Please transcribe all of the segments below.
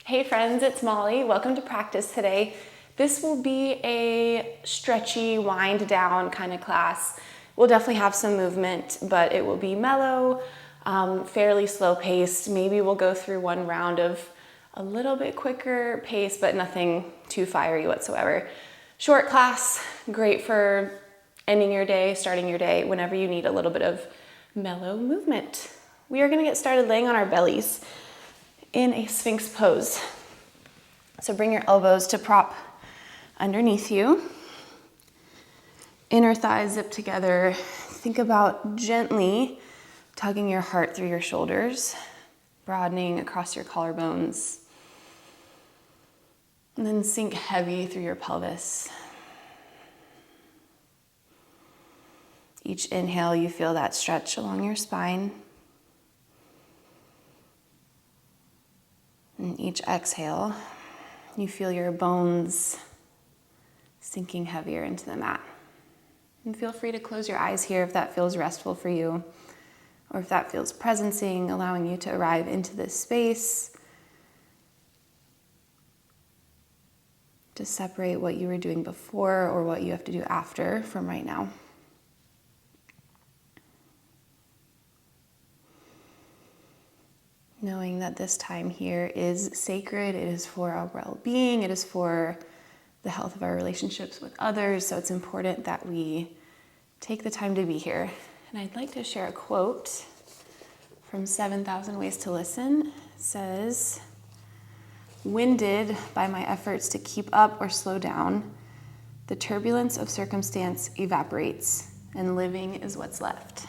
Hey friends, it's Molly. Welcome to practice today. This will be a stretchy, wind down kind of class. We'll definitely have some movement, but it will be mellow, fairly slow paced. Maybe we'll go through one round of a little bit quicker pace, but nothing too fiery whatsoever. Short class, great for ending your day, starting your day, whenever you need a little bit of mellow movement. We are going to get started laying on our bellies in a Sphinx pose. So bring your elbows to prop underneath you. Inner thighs zip together. Think about gently tugging your heart through your shoulders, broadening across your collarbones. And then sink heavy through your pelvis. Each inhale, you feel that stretch along your spine. And each exhale, you feel your bones sinking heavier into the mat. And feel free to close your eyes here if that feels restful for you, or if that feels presencing, allowing you to arrive into this space, to separate what you were doing before or what you have to do after from right now. Knowing that this time here is sacred, it is for our well-being, it is for the health of our relationships with others, so it's important that we take the time to be here. And I'd like to share a quote from 7,000 Ways to Listen. It says, "Winded by my efforts to keep up or slow down, the turbulence of circumstance evaporates, and living is what's left."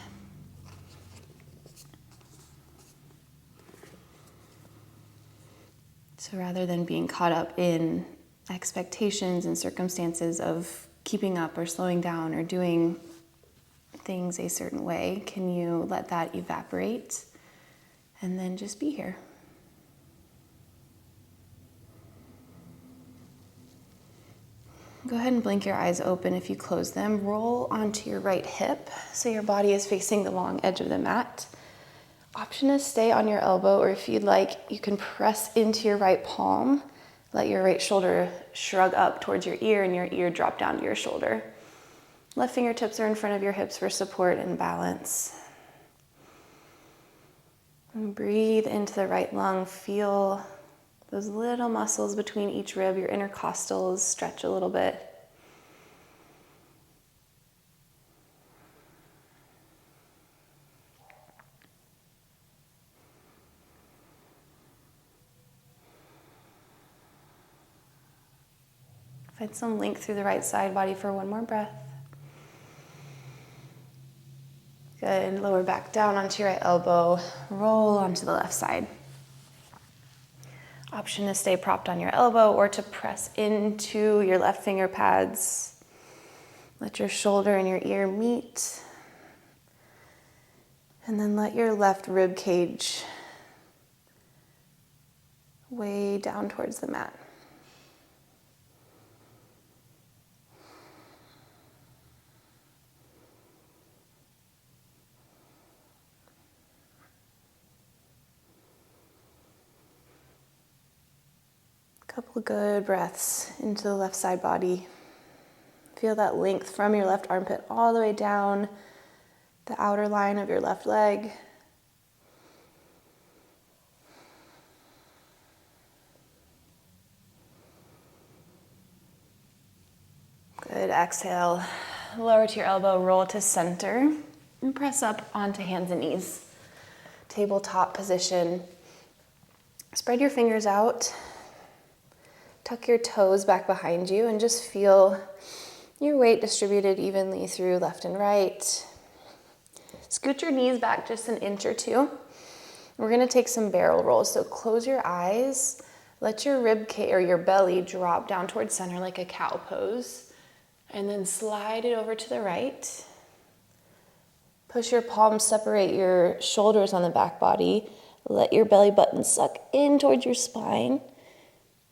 So rather than being caught up in expectations and circumstances of keeping up or slowing down or doing things a certain way, can you let that evaporate and then just be here? Go ahead and blink your eyes open if you close them. Roll onto your right hip so your body is facing the long edge of the mat. Option is stay on your elbow, or if you'd like, you can press into your right palm. Let your right shoulder shrug up towards your ear and your ear drop down to your shoulder. Left fingertips are in front of your hips for support and balance. And breathe into the right lung. Feel those little muscles between each rib, your intercostals, stretch a little bit. Find some length through the right side body for one more breath. Good. Lower back down onto your right elbow. Roll onto the left side. Option to stay propped on your elbow or to press into your left finger pads. Let your shoulder and your ear meet. And then let your left rib cage way down towards the mat. Couple good breaths into the left side body. Feel that length from your left armpit all the way down the outer line of your left leg. Good. Exhale. Lower to your elbow, roll to center, and press up onto hands and knees. Tabletop position. Spread your fingers out. Tuck your toes back behind you and just feel your weight distributed evenly through left and right. Scoot your knees back just an inch or two. We're going to take some barrel rolls. So close your eyes. Let your rib cage or your belly drop down towards center like a cow pose. And then slide it over to the right. Push your palms, separate your shoulders on the back body. Let your belly button suck in towards your spine.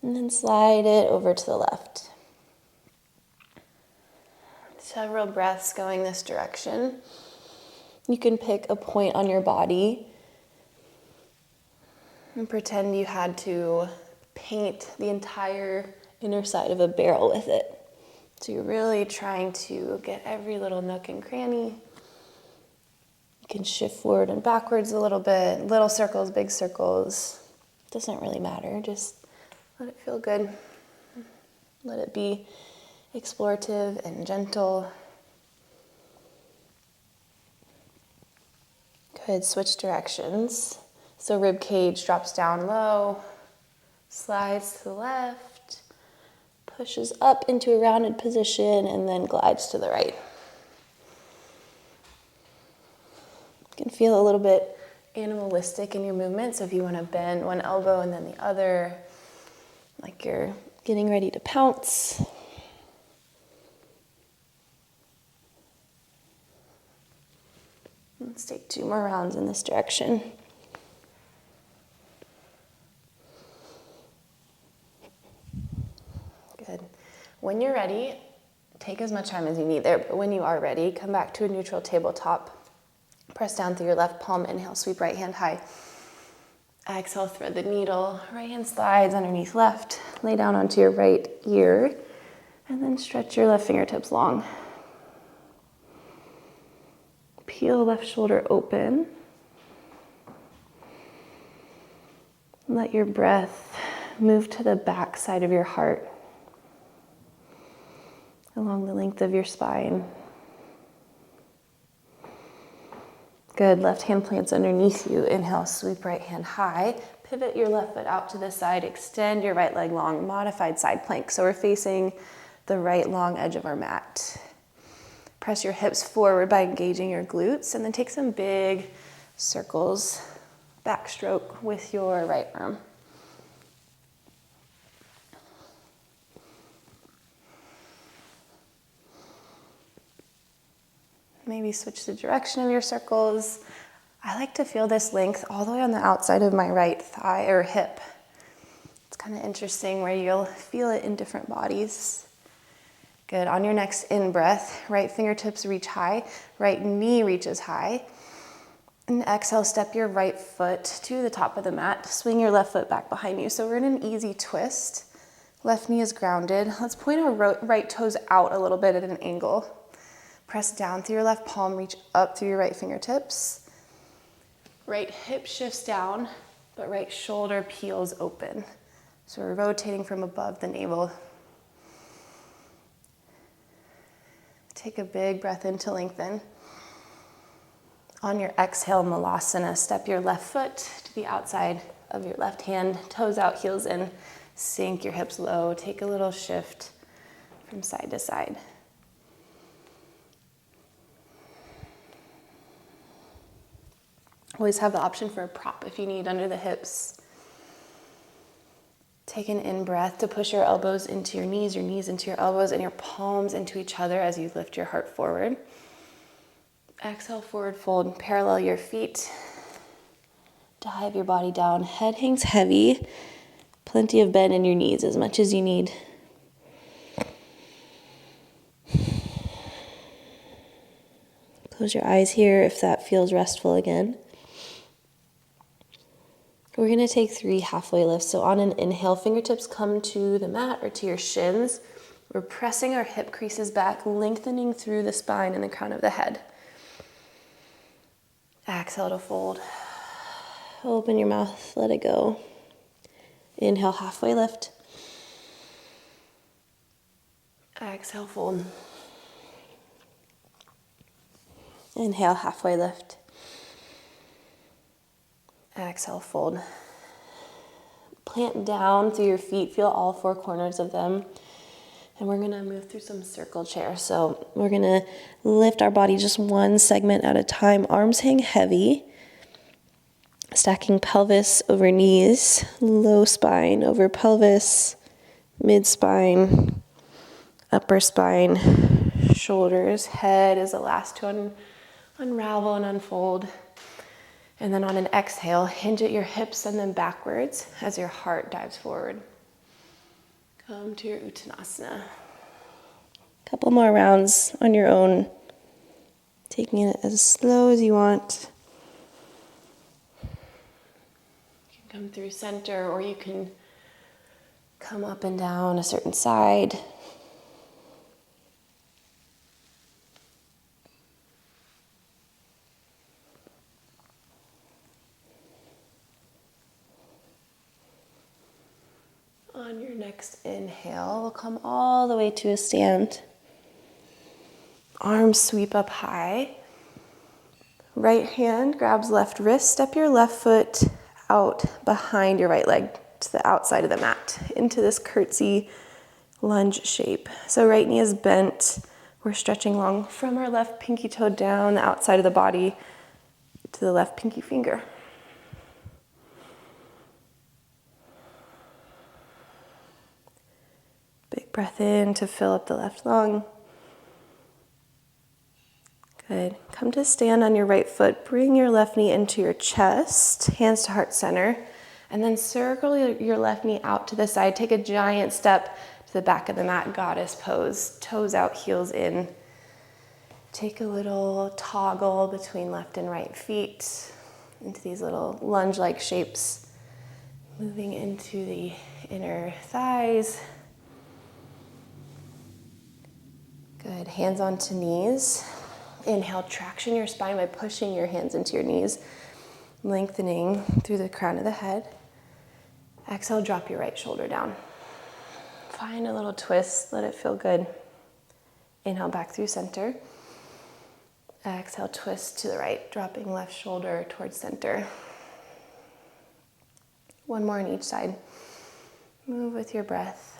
And then slide it over to the left. Several breaths going this direction. You can pick a point on your body and pretend you had to paint the entire inner side of a barrel with it. So you're really trying to get every little nook and cranny. You can shift forward and backwards a little bit, little circles, big circles. Doesn't really matter, just let it feel good. Let it be explorative and gentle. Good, switch directions. So rib cage drops down low, slides to the left, pushes up into a rounded position, and then glides to the right. You can feel a little bit animalistic in your movement, so if you want to bend one elbow and then the other, like you're getting ready to pounce. Let's take 2 more rounds in this direction. Good. When you're ready, take as much time as you need there, but when you are ready, come back to a neutral tabletop. Press down through your left palm, inhale, sweep right hand high. Exhale, thread the needle, right hand slides underneath left, lay down onto your right ear, and then stretch your left fingertips long. Peel left shoulder open. Let your breath move to the back side of your heart, along the length of your spine. Good, left hand plants underneath you. Inhale, sweep right hand high. Pivot your left foot out to the side. Extend your right leg long, modified side plank. So we're facing the right long edge of our mat. Press your hips forward by engaging your glutes, and then take some big circles, backstroke with your right arm. Maybe switch the direction of your circles. I like to feel this length all the way on the outside of my right thigh or hip. It's kind of interesting where you'll feel it in different bodies. Good. On your next in-breath, right fingertips reach high, right knee reaches high. And exhale, step your right foot to the top of the mat. Swing your left foot back behind you. So we're in an easy twist. Left knee is grounded. Let's point our right toes out a little bit at an angle. Press down through your left palm, reach up through your right fingertips. Right hip shifts down, but right shoulder peels open. So we're rotating from above the navel. Take a big breath in to lengthen. On your exhale, Malasana, step your left foot to the outside of your left hand, toes out, heels in, sink your hips low, take a little shift from side to side. Always have the option for a prop if you need under the hips. Take an in-breath to push your elbows into your knees into your elbows, and your palms into each other as you lift your heart forward. Exhale, forward fold, parallel your feet. Dive your body down. Head hangs heavy. Plenty of bend in your knees, as much as you need. Close your eyes here if that feels restful again. We're going to take 3 halfway lifts. So on an inhale, fingertips come to the mat or to your shins. We're pressing our hip creases back, lengthening through the spine and the crown of the head. Exhale to fold. Open your mouth, let it go. Inhale, halfway lift. Exhale, fold. Inhale, halfway lift. Exhale, fold. Plant down through your feet. Feel all 4 corners of them. And we're going to move through some circle chair. So we're going to lift our body just one segment at a time. Arms hang heavy. Stacking pelvis over knees. Low spine over pelvis. Mid spine. Upper spine. Shoulders. Head is the last to unravel and unfold. And then on an exhale, hinge at your hips and then backwards as your heart dives forward. Come to your Uttanasana. Couple more rounds on your own, taking it as slow as you want. You can come through center, or you can come up and down a certain side. On your next inhale, we'll come all the way to a stand. Arms sweep up high. Right hand grabs left wrist. Step your left foot out behind your right leg to the outside of the mat into this curtsy lunge shape. So right knee is bent. We're stretching long from our left pinky toe down the outside of the body to the left pinky finger. Big breath in to fill up the left lung. Good. Come to stand on your right foot. Bring your left knee into your chest, hands to heart center, and then circle your left knee out to the side. Take a giant step to the back of the mat, goddess pose. Toes out, heels in. Take a little toggle between left and right feet into these little lunge-like shapes. Moving into the inner thighs. Good. Hands onto knees. Inhale, traction your spine by pushing your hands into your knees, lengthening through the crown of the head. Exhale, drop your right shoulder down. Find a little twist, let it feel good. Inhale, back through center. Exhale, twist to the right, dropping left shoulder towards center. One more on each side. Move with your breath.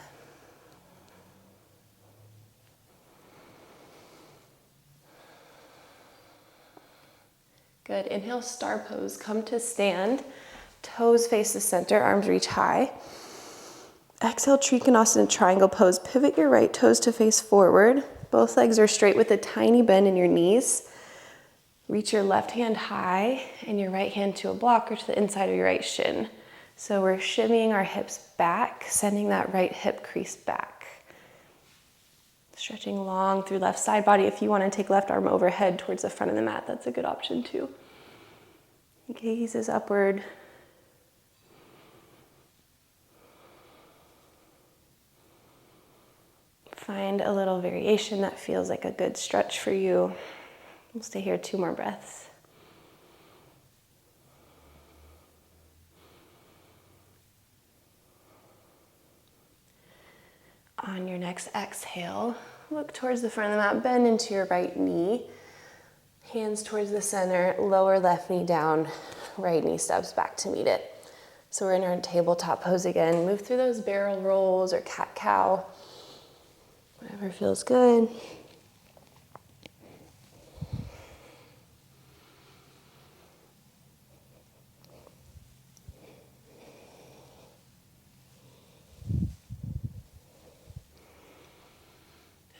Good. Inhale, star pose. Come to stand. Toes face the center, arms reach high. Exhale, Trikonasana triangle pose. Pivot your right toes to face forward. Both legs are straight with a tiny bend in your knees. Reach your left hand high and your right hand to a block or to the inside of your right shin. So we're shimmying our hips back, sending that right hip crease back. Stretching long through left side body. If you want to take left arm overhead towards the front of the mat, that's a good option too. Gaze is upward. Find a little variation that feels like a good stretch for you. We'll stay here 2 more breaths. On your next exhale, look towards the front of the mat, bend into your right knee. Hands towards the center, lower left knee down, right knee steps back to meet it. So we're in our tabletop pose again. Move through those barrel rolls or cat-cow, whatever feels good.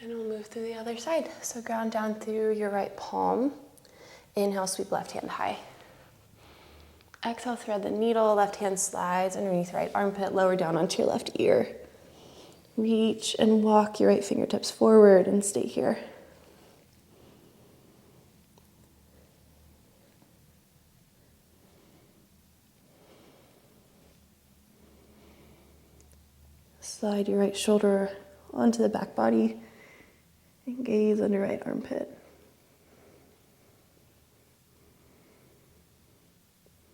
And we'll move through the other side. So ground down through your right palm. Inhale, sweep left hand high. Exhale, thread the needle. Left hand slides underneath right armpit, lower down onto your left ear. Reach and walk your right fingertips forward and stay here. Slide your right shoulder onto the back body and gaze under right armpit.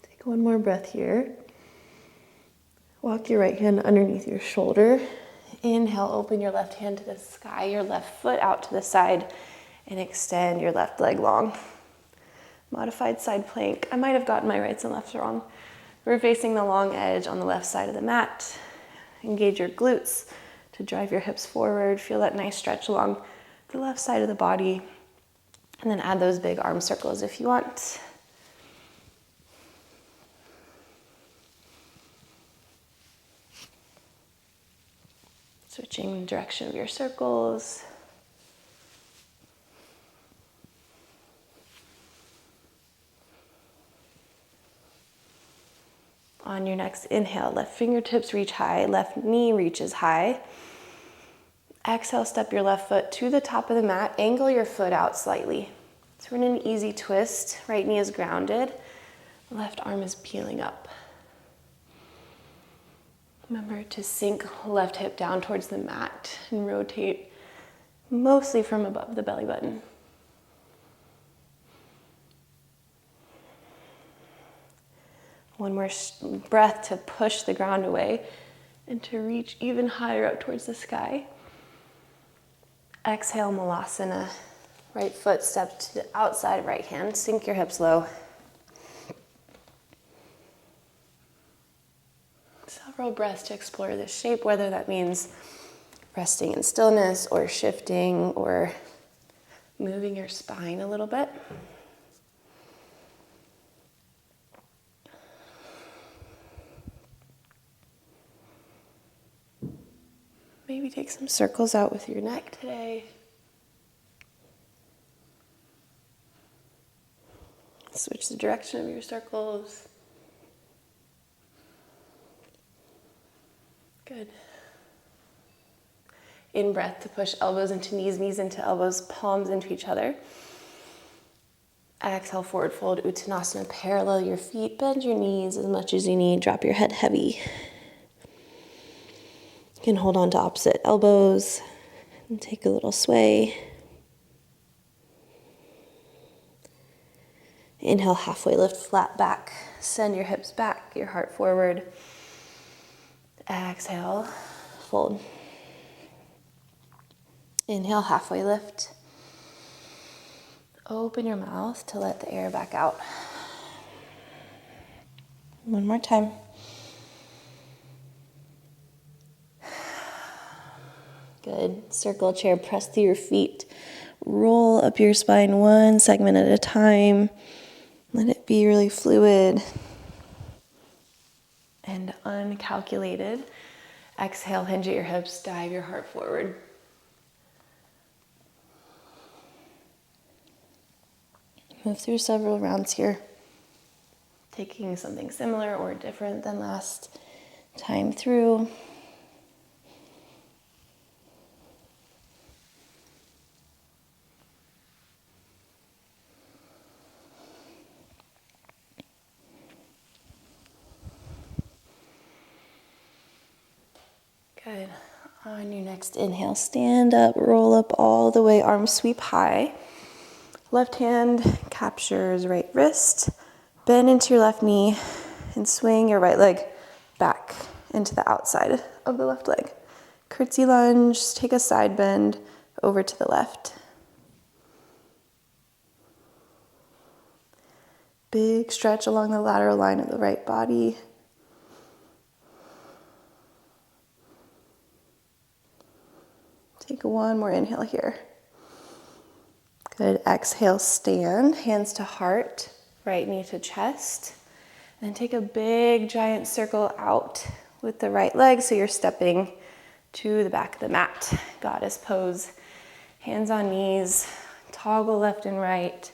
Take one more breath here. Walk your right hand underneath your shoulder. Inhale, open your left hand to the sky, your left foot out to the side, and extend your left leg long. Modified side plank. I might have gotten my rights and lefts wrong. We're facing the long edge on the left side of the mat. Engage your glutes to drive your hips forward. Feel that nice stretch along the left side of the body. And then add those big arm circles if you want. Switching the direction of your circles. On your next inhale, left fingertips reach high, left knee reaches high. Exhale, step your left foot to the top of the mat, angle your foot out slightly. So we're in an easy twist. Right knee is grounded, left arm is peeling up. Remember to sink left hip down towards the mat and rotate mostly from above the belly button. One more breath to push the ground away and to reach even higher up towards the sky. Exhale, Malasana. Right foot step to the outside of right hand. Sink your hips low. Several breaths to explore this shape, whether that means resting in stillness or shifting or moving your spine a little bit. Maybe take some circles out with your neck today. Switch the direction of your circles. Good. In breath to push elbows into knees, knees into elbows, palms into each other. Exhale, forward fold, Uttanasana. Parallel your feet, bend your knees as much as you need. Drop your head heavy. You can hold on to opposite elbows and take a little sway. Inhale, halfway lift, flat back. Send your hips back, your heart forward. Exhale, fold. Inhale, halfway lift. Open your mouth to let the air back out. One more time. Good. Circle chair, press through your feet. Roll up your spine one segment at a time. Let it be really fluid and uncalculated. Exhale, hinge at your hips, dive your heart forward. Move through several rounds here, taking something similar or different than last time through. Good. On your next inhale, stand up, roll up all the way, arms sweep high. Left hand captures right wrist. Bend into your left knee and swing your right leg back into the outside of the left leg. Curtsy lunge, take a side bend over to the left. Big stretch along the lateral line of the right body. Take one more inhale here. Good. Exhale, stand, hands to heart, right knee to chest. And then take a big giant circle out with the right leg so you're stepping to the back of the mat. Goddess pose. Hands on knees, toggle left and right.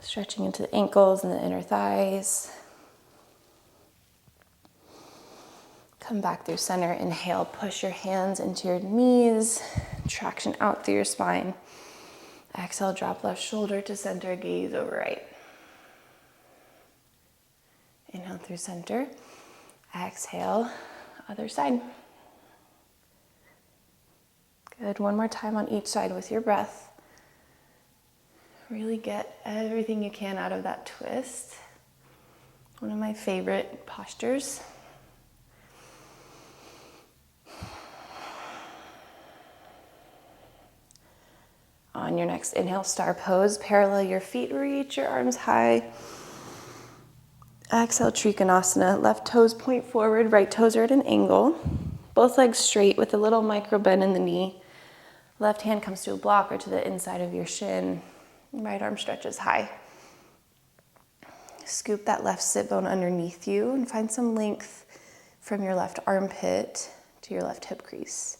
Stretching into the ankles and the inner thighs. Come back through center, inhale, push your hands into your knees, traction out through your spine. Exhale, drop left shoulder to center, gaze over right. Inhale through center, exhale, other side. Good, one more time on each side with your breath. Really get everything you can out of that twist. One of my favorite postures. On your next inhale, star pose. Parallel your feet, reach your arms high. Exhale, Trikonasana. Left toes point forward, right toes are at an angle. Both legs straight with a little micro bend in the knee. Left hand comes to a block or to the inside of your shin. Right arm stretches high. Scoop that left sit bone underneath you and find some length from your left armpit to your left hip crease.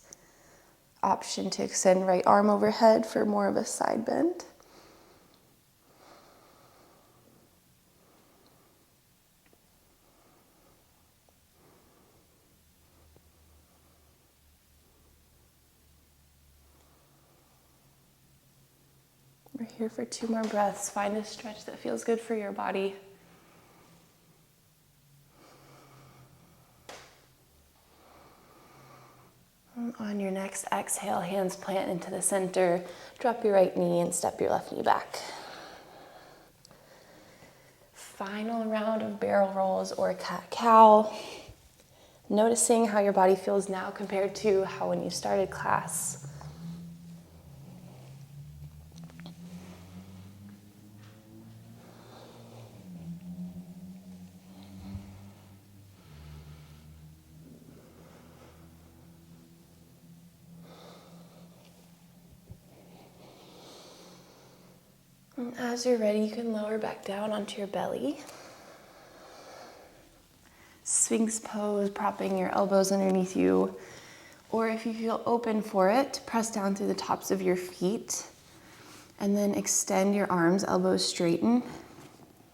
Option to extend right arm overhead for more of a side bend. We're here for 2 more breaths. Find a stretch that feels good for your body. On your next exhale, hands plant into the center. Drop your right knee and step your left knee back. Final round of barrel rolls or cat-cow. Noticing how your body feels now compared to how when you started class. And as you're ready, you can lower back down onto your belly. Sphinx pose, propping your elbows underneath you. Or if you feel open for it, press down through the tops of your feet. And then extend your arms, elbows straighten.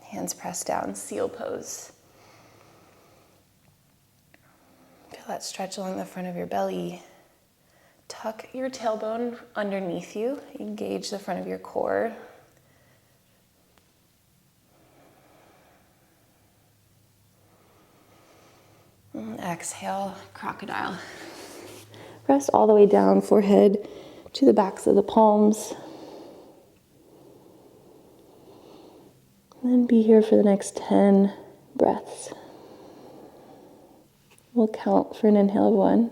Hands press down, seal pose. Feel that stretch along the front of your belly. Tuck your tailbone underneath you. Engage the front of your core. And exhale, crocodile. Press all the way down, forehead to the backs of the palms. And then be here for the next 10 breaths. We'll count for an inhale of 1.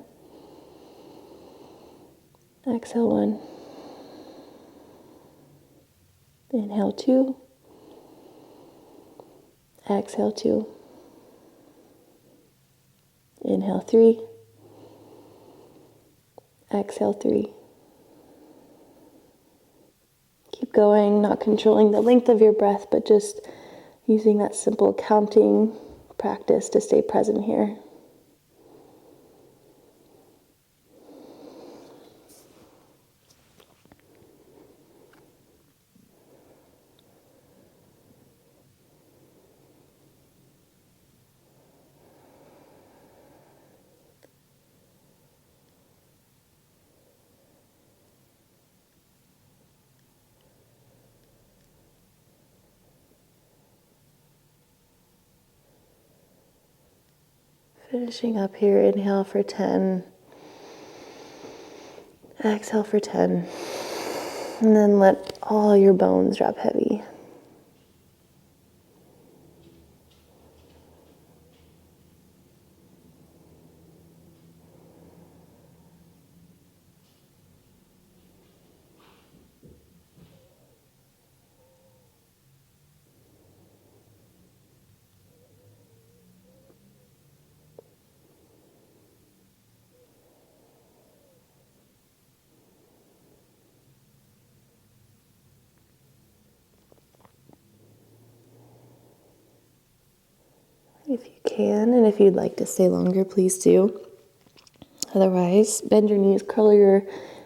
Exhale 1. Inhale 2. Exhale 2. Inhale 3. Exhale 3. Keep going, not controlling the length of your breath, but just using that simple counting practice to stay present here. Finishing up here, inhale for 10, exhale for 10, and then let all your bones drop heavy. If you can, and if you'd like to stay longer, please do. Otherwise, bend your knees, curl your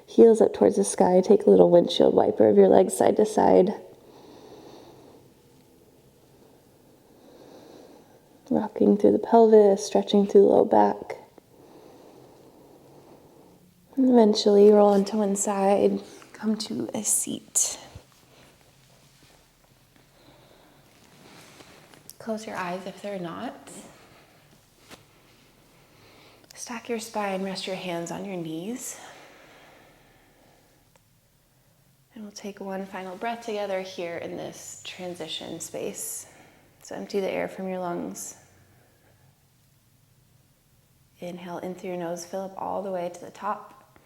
heels up towards the sky, take a little windshield wiper of your legs side to side. Rocking through the pelvis, stretching through the low back. And eventually roll onto one side, come to a seat. Close your eyes if they're not. Stack your spine, rest your hands on your knees. And we'll take one final breath together here in this transition space. So empty the air from your lungs. Inhale in through your nose, fill up all the way to the top.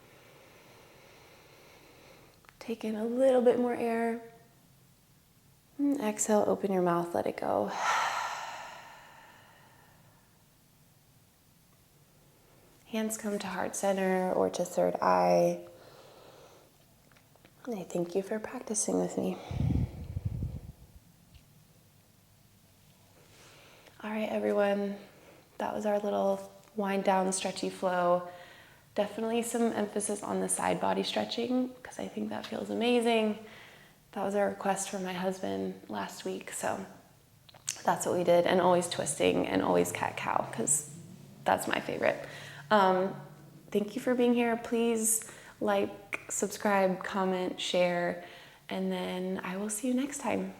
Take in a little bit more air. And exhale, open your mouth, let it go. Hands come to heart center or to third eye. And I thank you for practicing with me. All right, everyone. That was our little wind down, stretchy flow. Definitely some emphasis on the side body stretching because I think that feels amazing. That was a request from my husband last week, so that's what we did. And always twisting and always cat-cow because that's my favorite. Thank you for being here. Please like, subscribe, comment, share, and then I will see you next time.